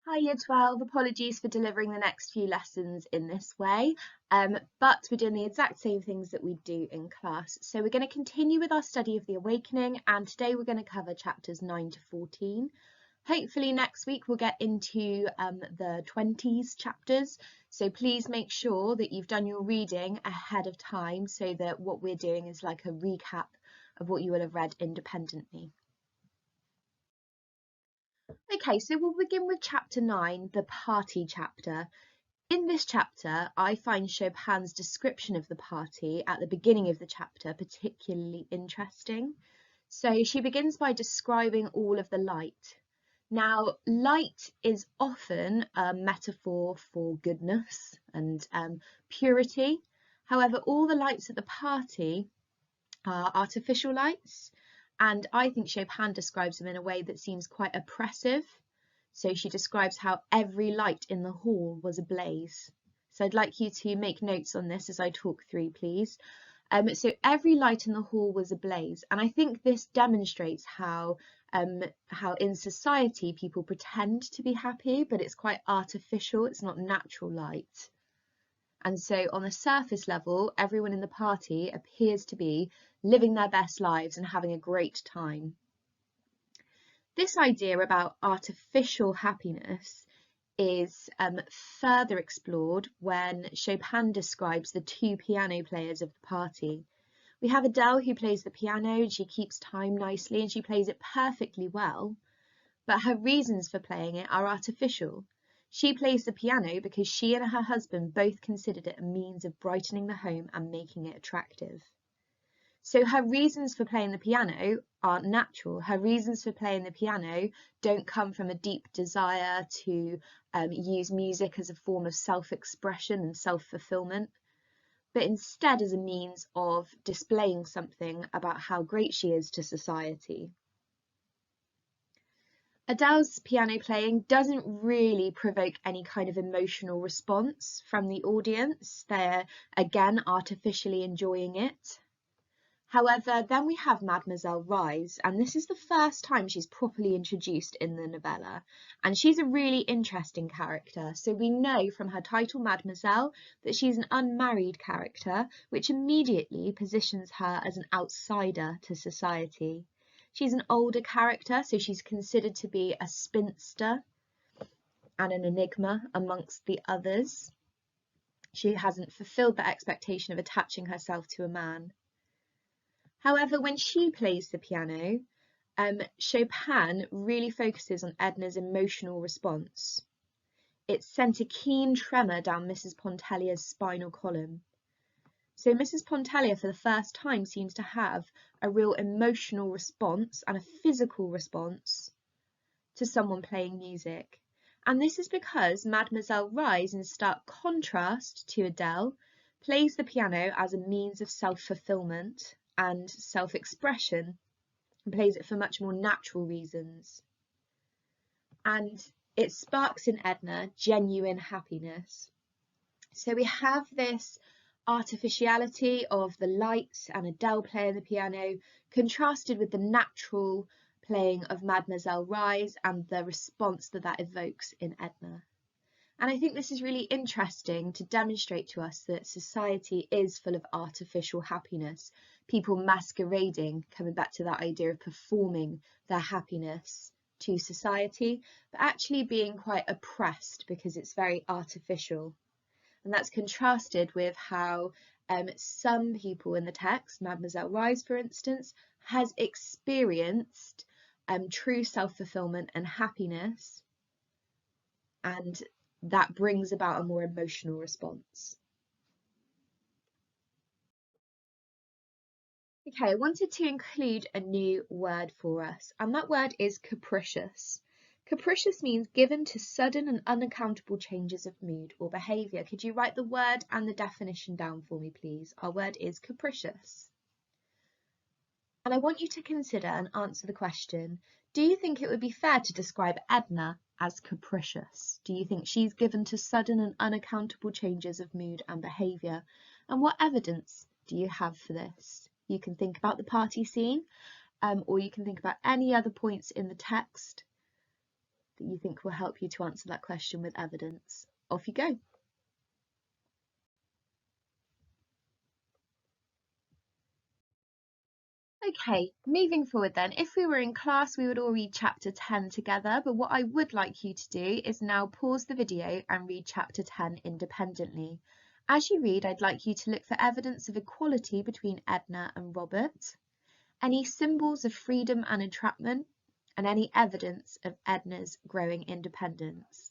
Hi Year 12, apologies for delivering the next few lessons in this way, but we're doing the exact same things that we do in class. So we're going to continue with our study of the Awakening, and today we're going to cover chapters 9 to 14. Hopefully next week we'll get into the 20s chapters, so please make sure that you've done your reading ahead of time so that what we're doing is like a recap of what you will have read independently. Okay, so we'll begin with chapter 9, the party chapter. In this chapter, I find Chopin's description of the party at the beginning of the chapter particularly interesting. So she begins by describing all of the light. Now, light is often a metaphor for goodness and purity. However, all the lights at the party are artificial lights, and I think Chopin describes them in a way that seems quite oppressive. So she describes how every light in the hall was ablaze. So I'd like you to make notes on this as I talk through, please. So every light in the hall was ablaze, and I think this demonstrates how in society people pretend to be happy, but it's quite artificial. It's not natural light. And so on the surface level, everyone in the party appears to be living their best lives and having a great time. This idea about artificial happiness is further explored when Chopin describes the two piano players of the party. We have Adele who plays the piano and she keeps time nicely and she plays it perfectly well, but her reasons for playing it are artificial. She plays the piano because she and her husband both considered it a means of brightening the home and making it attractive. So her reasons for playing the piano aren't natural. Her reasons for playing the piano don't come from a deep desire to use music as a form of self-expression and self-fulfillment, but instead as a means of displaying something about how great she is to society. Adele's piano playing doesn't really provoke any kind of emotional response from the audience. They're again artificially enjoying it. However, then we have Mademoiselle Rise, and this is the first time she's properly introduced in the novella, and she's a really interesting character. So we know from her title, Mademoiselle, that she's an unmarried character, which immediately positions her as an outsider to society. She's an older character, so she's considered to be a spinster and an enigma amongst the others. She hasn't fulfilled the expectation of attaching herself to a man. However, when she plays the piano, Chopin really focuses on Edna's emotional response. It sent a keen tremor down Mrs. Pontellier's spinal column. So Mrs. Pontellier for the first time seems to have a real emotional response and a physical response to someone playing music. And this is because Mademoiselle Rise, in stark contrast to Adele, plays the piano as a means of self-fulfillment and self-expression, and plays it for much more natural reasons. And it sparks in Edna genuine happiness. So we have this artificiality of the lights and Adele playing the piano contrasted with the natural playing of Mademoiselle Rise and the response that evokes in Edna. And I think this is really interesting to demonstrate to us that society is full of artificial happiness, people masquerading, coming back to that idea of performing their happiness to society, but actually being quite oppressed because it's very artificial. And that's contrasted with how some people in the text, Mademoiselle Rise, for instance, has experienced true self-fulfillment and happiness, and that brings about a more emotional response. Okay, I wanted to include a new word for us, and that word is capricious. Capricious means given to sudden and unaccountable changes of mood or behaviour. Could you write the word and the definition down for me, please? Our word is capricious. And I want you to consider and answer the question, do you think it would be fair to describe Edna as capricious? Do you think she's given to sudden and unaccountable changes of mood and behaviour? And what evidence do you have for this? You can think about the party scene, or you can think about any other points in the text that you think will help you to answer that question with evidence. Off you go. Okay, moving forward then, if we were in class, we would all read chapter 10 together, but what I would like you to do is now pause the video and read chapter 10 independently. As you read, I'd like you to look for evidence of equality between Edna and Robert, any symbols of freedom and entrapment, and any evidence of Edna's growing independence.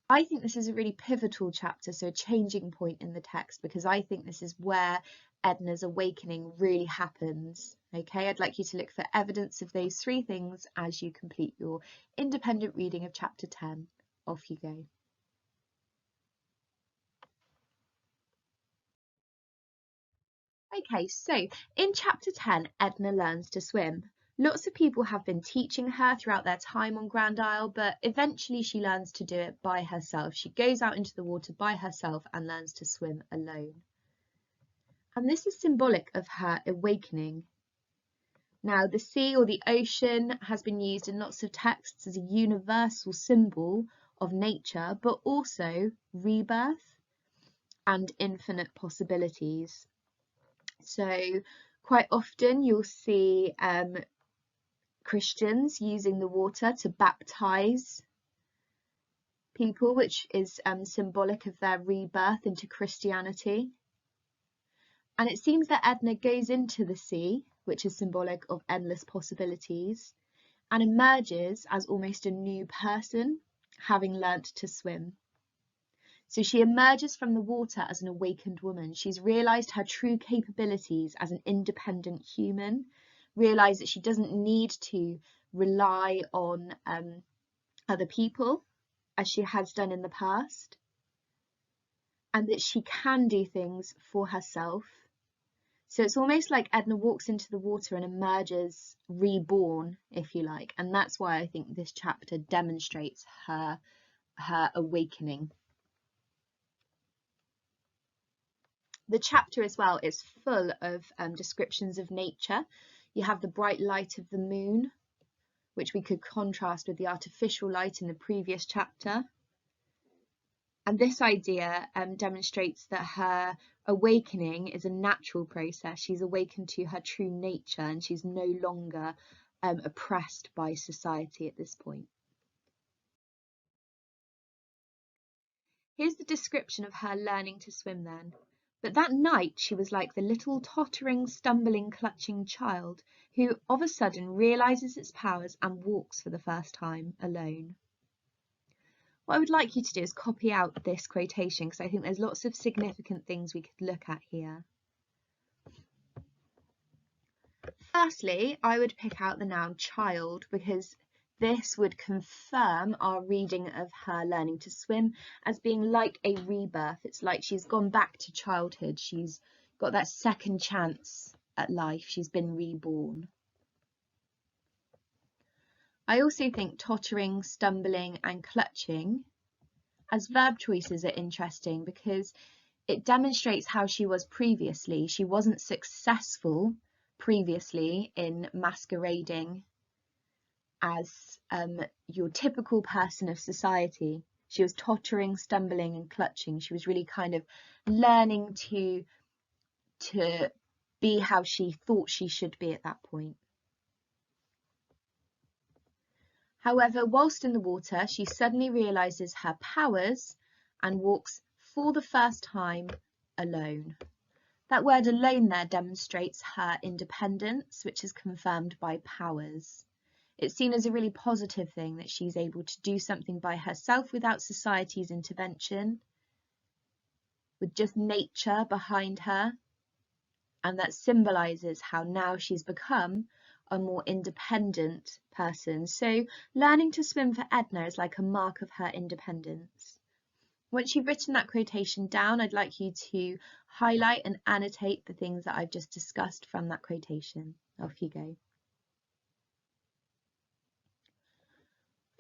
I think this is a really pivotal chapter, so a changing point in the text, because I think this is where Edna's awakening really happens. Okay, I'd like you to look for evidence of those three things as you complete your independent reading of chapter 10. Off you go. Okay, so in chapter 10, Edna learns to swim. Lots of people have been teaching her throughout their time on Grand Isle, but eventually she learns to do it by herself. She goes out into the water by herself and learns to swim alone. And this is symbolic of her awakening. Now, the sea or the ocean has been used in lots of texts as a universal symbol of nature, but also rebirth and infinite possibilities. So quite often you'll see Christians using the water to baptize people, which is symbolic of their rebirth into Christianity. And it seems that Edna goes into the sea, which is symbolic of endless possibilities, and emerges as almost a new person, having learnt to swim. So she emerges from the water as an awakened woman. She's realised her true capabilities as an independent human, realised that she doesn't need to rely on other people as she has done in the past, and that she can do things for herself. So it's almost like Edna walks into the water and emerges reborn, if you like, and that's why I think this chapter demonstrates her awakening. The chapter as well is full of descriptions of nature. You have the bright light of the moon, which we could contrast with the artificial light in the previous chapter. And this idea demonstrates that her awakening is a natural process. She's awakened to her true nature and she's no longer oppressed by society at this point. Here's the description of her learning to swim then. But that night she was like the little tottering, stumbling, clutching child who of a sudden realises its powers and walks for the first time alone. What I would like you to do is copy out this quotation because I think there's lots of significant things we could look at here. Firstly, I would pick out the noun child because this would confirm our reading of her learning to swim as being like a rebirth. It's like she's gone back to childhood. She's got that second chance at life. She's been reborn. I also think tottering, stumbling and clutching as verb choices are interesting because it demonstrates how she was previously. She wasn't successful previously in masquerading as your typical person of society. She was tottering, stumbling and clutching. She was really kind of learning to be how she thought she should be at that point. However, whilst in the water, she suddenly realises her powers and walks for the first time alone. That word alone there demonstrates her independence, which is confirmed by powers. It's seen as a really positive thing that she's able to do something by herself without society's intervention, with just nature behind her, and that symbolises how now she's become a more independent person. So learning to swim for Edna is like a mark of her independence. Once you've written that quotation down, I'd like you to highlight and annotate the things that I've just discussed from that quotation. Off you go.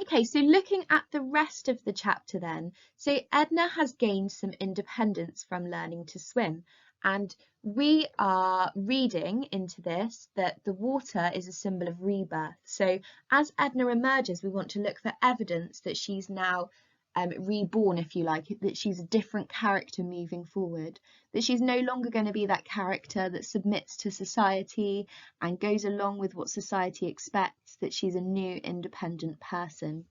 Okay, so looking at the rest of the chapter then, so Edna has gained some independence from learning to swim, And we are reading into this that the water is a symbol of rebirth. So as Edna emerges, we want to look for evidence that she's now reborn, if you like, that she's a different character moving forward, that she's no longer going to be that character that submits to society and goes along with what society expects, that she's a new independent person.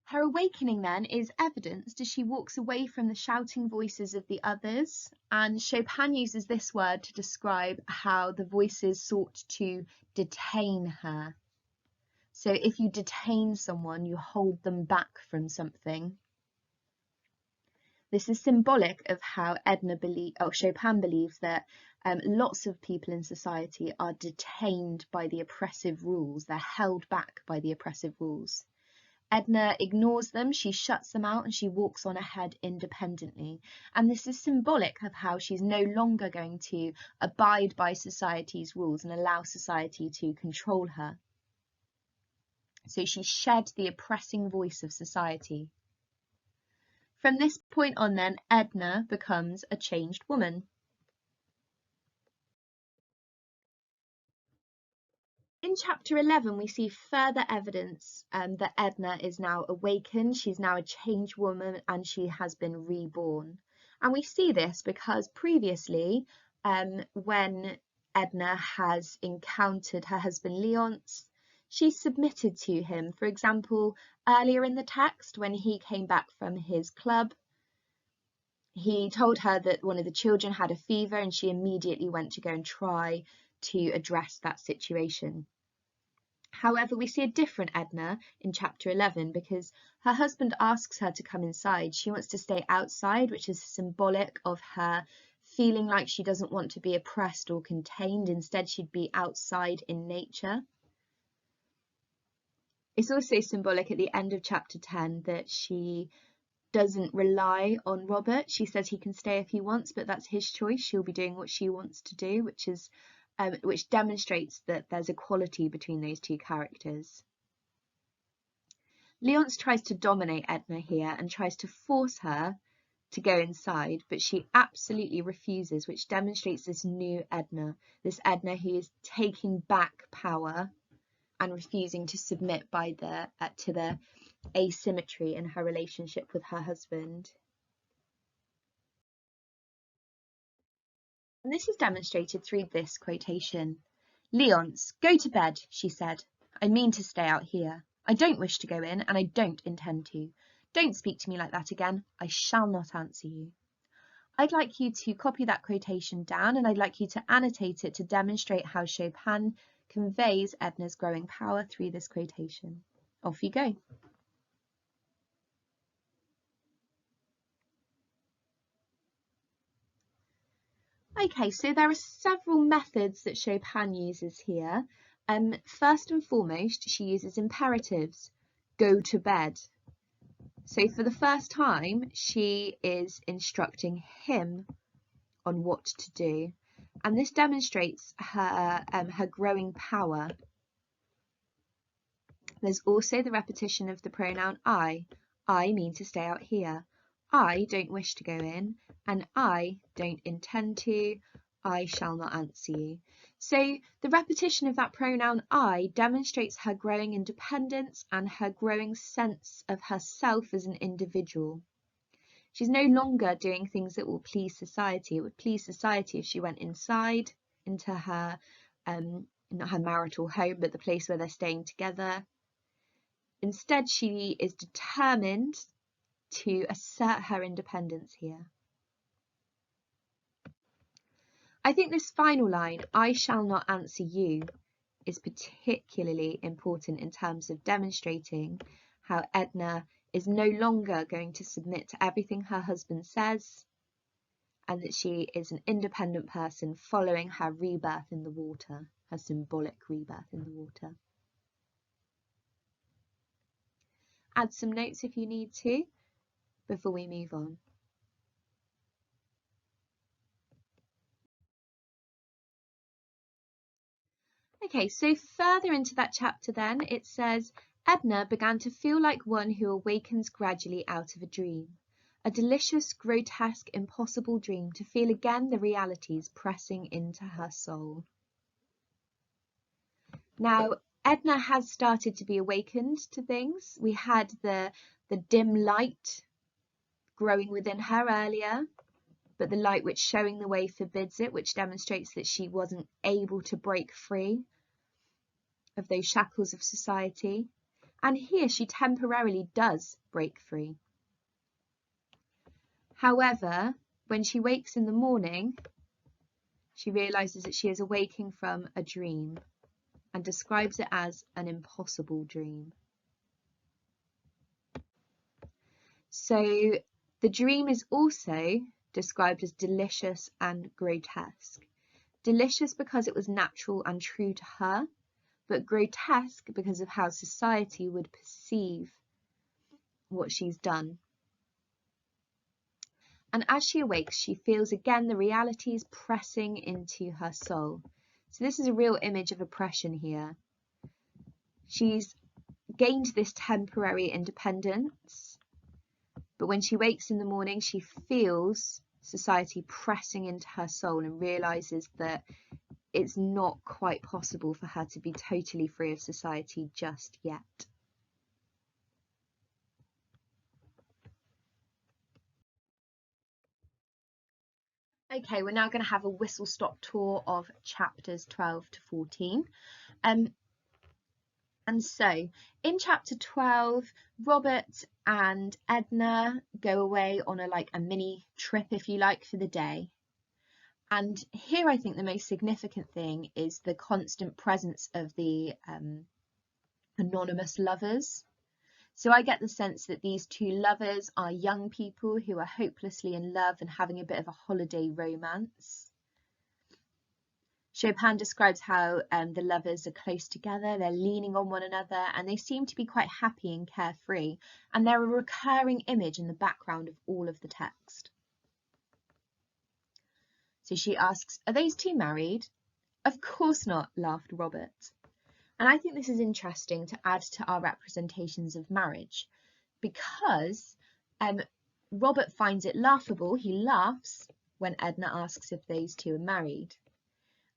Her awakening then is evidenced as she walks away from the shouting voices of the others, and Chopin uses this word to describe how the voices sought to detain her. So if you detain someone, you hold them back from something. This is symbolic of how Chopin believes that lots of people in society are detained by the oppressive rules. They're held back by the oppressive rules. Edna ignores them, she shuts them out, and she walks on ahead independently. And this is symbolic of how she's no longer going to abide by society's rules and allow society to control her. So she shed the oppressing voice of society. From this point on then, Edna becomes a changed woman. In chapter 11, we see further evidence that Edna is now awakened, she's now a changed woman, and she has been reborn. And we see this because previously, when Edna has encountered her husband Leonce, she submitted to him. For example, earlier in the text, when he came back from his club, he told her that one of the children had a fever, and she immediately went to go and try to address that situation. However, we see a different Edna in chapter 11 because her husband asks her to come inside. She wants to stay outside, which is symbolic of her feeling like she doesn't want to be oppressed or contained. Instead, she'd be outside in nature. It's also symbolic at the end of chapter 10 that she doesn't rely on Robert. She says he can stay if he wants, but that's his choice. She'll be doing what she wants to do, which demonstrates that there's equality between those two characters. Leonce tries to dominate Edna here and tries to force her to go inside, but she absolutely refuses, which demonstrates this new Edna, this Edna who is taking back power and refusing to submit to the asymmetry in her relationship with her husband. And this is demonstrated through this quotation. "Leonce, go to bed," she said. "I mean to stay out here. I don't wish to go in, and I don't intend to. Don't speak to me like that again. I shall not answer you." I'd like you to copy that quotation down, and I'd like you to annotate it to demonstrate how Chopin conveys Edna's growing power through this quotation. Off you go. Okay, so there are several methods that Chopin uses here. First and foremost, she uses imperatives. Go to bed. So for the first time, she is instructing him on what to do. And this demonstrates her growing power. There's also the repetition of the pronoun I. I mean to stay out here. I don't wish to go in, and I don't intend to. I shall not answer you. So the repetition of that pronoun I demonstrates her growing independence and her growing sense of herself as an individual. She's no longer doing things that will please society. It would please society if she went inside into her, not her marital home, but the place where they're staying together. Instead, she is determined to assert her independence here. I think this final line, I shall not answer you, is particularly important in terms of demonstrating how Edna is no longer going to submit to everything her husband says, and that she is an independent person following her rebirth in the water, her symbolic rebirth in the water. Add some notes if you need to before we move on. Okay, so further into that chapter then, it says, Edna began to feel like one who awakens gradually out of a dream, a delicious, grotesque, impossible dream, to feel again the realities pressing into her soul. Now, Edna has started to be awakened to things. We had the dim light growing within her earlier, but the light which showing the way forbids it, which demonstrates that she wasn't able to break free of those shackles of society. And here she temporarily does break free. However, when she wakes in the morning, she realizes that she is awaking from a dream and describes it as an impossible dream. So the dream is also described as delicious and grotesque. Delicious because it was natural and true to her, but grotesque because of how society would perceive what she's done. And as she awakes, she feels again the realities pressing into her soul. So this is a real image of oppression here. She's gained this temporary independence, but when she wakes in the morning, she feels society pressing into her soul and realizes that it's not quite possible for her to be totally free of society just yet. Okay, we're now going to have a whistle-stop tour of chapters 12 to 14. And so, in chapter 12, Robert and Edna go away on a mini trip, if you like, for the day. And here I think the most significant thing is the constant presence of the anonymous lovers. So I get the sense that these two lovers are young people who are hopelessly in love and having a bit of a holiday romance. Chopin describes how the lovers are close together, they're leaning on one another, and they seem to be quite happy and carefree, and they're a recurring image in the background of all of the text. So she asks, "Are those two married?" "Of course not," laughed Robert. And I think this is interesting to add to our representations of marriage, because Robert finds it laughable, he laughs when Edna asks if those two are married.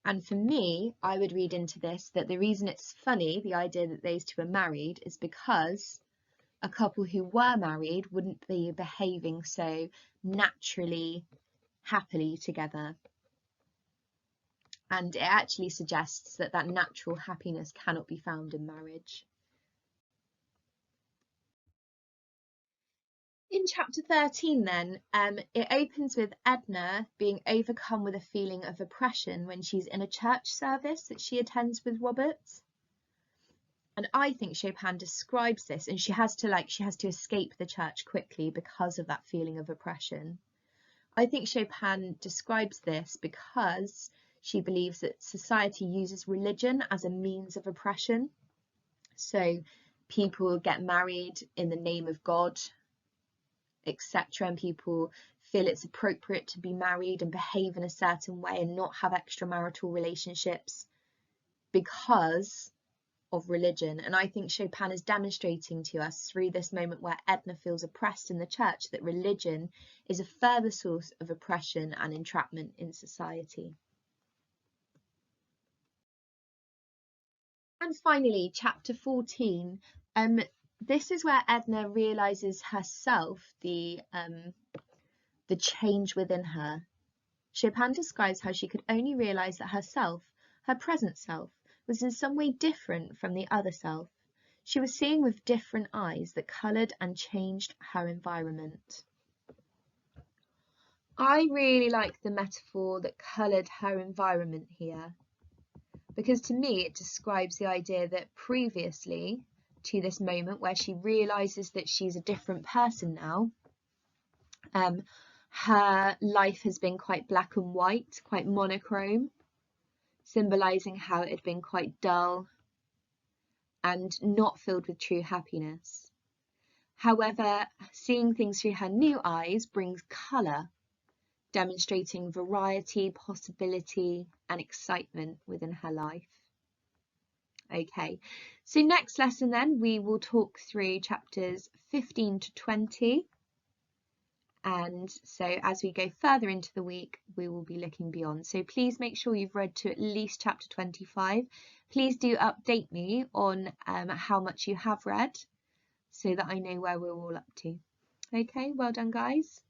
And for me, I would read into this that the reason it's funny, the idea that those two are married, is because a couple who were married wouldn't be behaving so naturally, happily together. And it actually suggests that that natural happiness cannot be found in marriage. In chapter 13 then, it opens with Edna being overcome with a feeling of oppression when she's in a church service that she attends with Robert. And I think Chopin describes this, and she has to escape the church quickly because of that feeling of oppression. I think Chopin describes this because she believes that society uses religion as a means of oppression. So people get married in the name of God, etc., and people feel it's appropriate to be married and behave in a certain way and not have extramarital relationships because of religion. And I think Chopin is demonstrating to us through this moment where Edna feels oppressed in the church that religion is a further source of oppression and entrapment in society. And finally, chapter 14. This is where Edna realizes herself the change within her. Chopin describes how she could only realize that herself, her present self, was in some way different from the other self. She was seeing with different eyes that coloured and changed her environment. I really like the metaphor that coloured her environment here, because to me it describes the idea that previously to this moment where she realises that she's a different person now, her life has been quite black and white, quite monochrome, symbolising how it had been quite dull and not filled with true happiness. However, seeing things through her new eyes brings colour, demonstrating variety, possibility and excitement within her life. Okay, so next lesson then we will talk through chapters 15 to 20. And so as we go further into the week, we will be looking beyond. So please make sure you've read to at least chapter 25. Please do update me on how much you have read so that I know where we're all up to. Okay, well done, guys.